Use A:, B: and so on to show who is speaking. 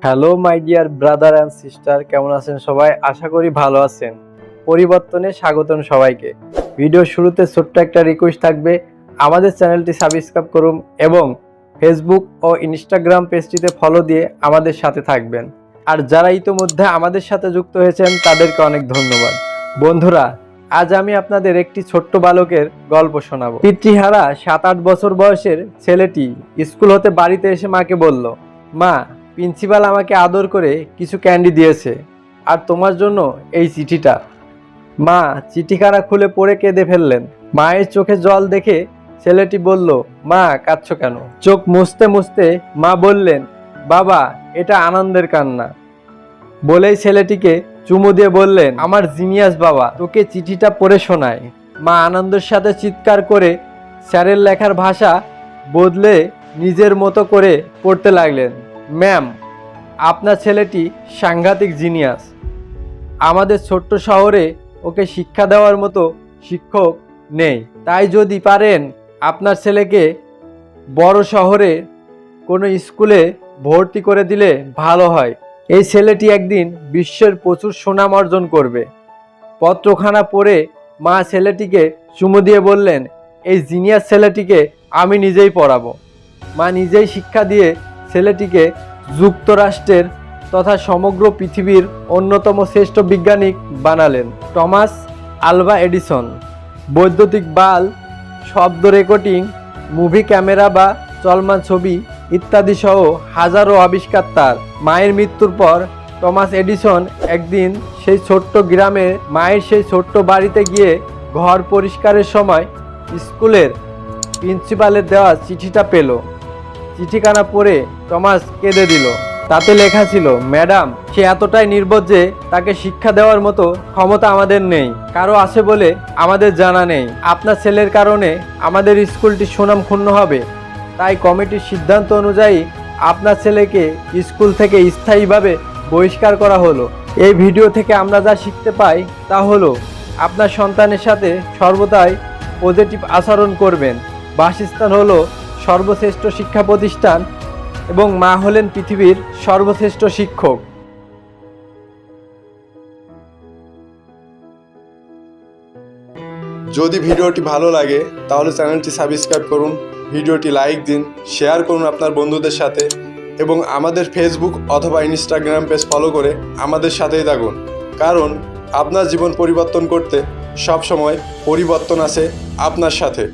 A: Hello my dear brother and sister, কেমন আছেন সবাই? আশা করি ভালো আছেন। পরিবর্তনে স্বাগতম সবাইকে। ভিডিও শুরুতে ছোট্ট একটা রিকোয়েস্ট থাকবে, আমাদের চ্যানেলটি সাবস্ক্রাইব করুন এবং ফেসবুক ও ইনস্টাগ্রাম পেজটিতে ফলো দিয়ে আমাদের সাথে থাকবেন। আর যারা ইতোমধ্যে আমাদের সাথে যুক্ত হয়েছেন তাদেরকে অনেক ধন্যবাদ। বন্ধুরা, আজ আমি আপনাদের একটি ছোট্ট বালকের গল্প শোনাবো। পিতৃহারা 7-8 বছর বয়সের ছেলেটি স্কুল হতে বাড়িতে এসে মাকে বলল, মা, প্রিন্সিপাল আমাকে আদর করে কিছু ক্যান্ডি দিয়েছে, আর তোমার জন্য এই চিঠিটা। মা চিঠিখানা খুলে পড়ে কেঁদে ফেললেন। মায়ের চোখে জল দেখে ছেলেটি বলল, মা কাঁদছো কেন? চোখ মুছতে মুছতে মা বললেন, বাবা এটা আনন্দের কান্না। বলেই ছেলেটিকে চুমু দিয়ে বললেন, আমার জিনিয়াস বাবা তোকে চিঠিটা পড়ে শোনায়। মা আনন্দের সাথে চিৎকার করে স্যারের লেখার ভাষা বদলে নিজের মতো করে পড়তে লাগলেন। ম্যাম, আপনার ছেলেটি সাংঘাতিক জিনিয়াস। আমাদের ছোট্ট শহরে ওকে শিক্ষা দেওয়ার মতো শিক্ষক নেই, তাই যদি পারেন আপনার ছেলেকে বড় শহরে কোনো স্কুলে ভর্তি করে দিলে ভালো হয়। এই ছেলেটি একদিন বিশ্বের প্রচুর সুনাম অর্জন করবে। পত্রখানা পড়ে মা ছেলেটিকে চুমু দিয়ে বললেন, এই জিনিয়াস ছেলেটিকে আমি নিজেই পড়াবো। মা নিজেই শিক্ষা দিয়ে ছেলেটিকে যুক্তরাষ্ট্রের তথা সমগ্র পৃথিবীর অন্যতম শ্রেষ্ঠ বিজ্ঞানী বানালেন। টমাস আলভা এডিসন বৈদ্যুতিক বাল্ব, শব্দ রেকর্ডিং, মুভি ক্যামেরা বা চলমান ছবি ইত্যাদি সহ হাজারো আবিষ্কার তার। মায়ের মৃত্যুর পর টমাস এডিসন একদিন সেই ছোট্ট গ্রামে মায়ের সেই ছোট্ট বাড়িতে গিয়ে ঘর পরিষ্কারের সময় স্কুলের প্রিন্সিপালের দেওয়া চিঠিটা পেল। চিঠিখানা পড়ে টমাস কেঁদে দিল। তাতে লেখা ছিল, ম্যাডাম, সে এতটাই নির্বোধ যে তাকে শিক্ষা দেওয়ার মতো ক্ষমতা আমাদের নেই, কারো আছে বলে আমাদের জানা নেই। আপনার ছেলের কারণে আমাদের স্কুলটি সুনাম ক্ষুণ্ণ হবে, তাই কমিটির সিদ্ধান্ত অনুযায়ী আপনার ছেলেকে স্কুল থেকে স্থায়ীভাবে বহিষ্কার করা হলো। এই ভিডিও থেকে আমরা যা শিখতে পাই তা হলো, আপনার সন্তানের সাথে সর্বদাই পজিটিভ আচরণ করবেন। বাসস্থান হলো সর্বশ্রেষ্ঠ শিক্ষা প্রতিষ্ঠান এবং মা হলেন পৃথিবীর সর্বশ্রেষ্ঠ শিক্ষক।
B: যদি ভিডিওটি ভালো লাগে তাহলে চ্যানেলটি সাবস্ক্রাইব করুন, ভিডিওটি লাইক দিন, শেয়ার করুন আপনার বন্ধুদের সাথে এবং আমাদের ফেসবুক অথবা ইনস্টাগ্রাম পেজ ফলো করে আমাদের সাথেই থাকুন। কারণ আপনার জীবন পরিবর্তন করতে সব সময় পরিবর্তন আছে আপনার সাথে।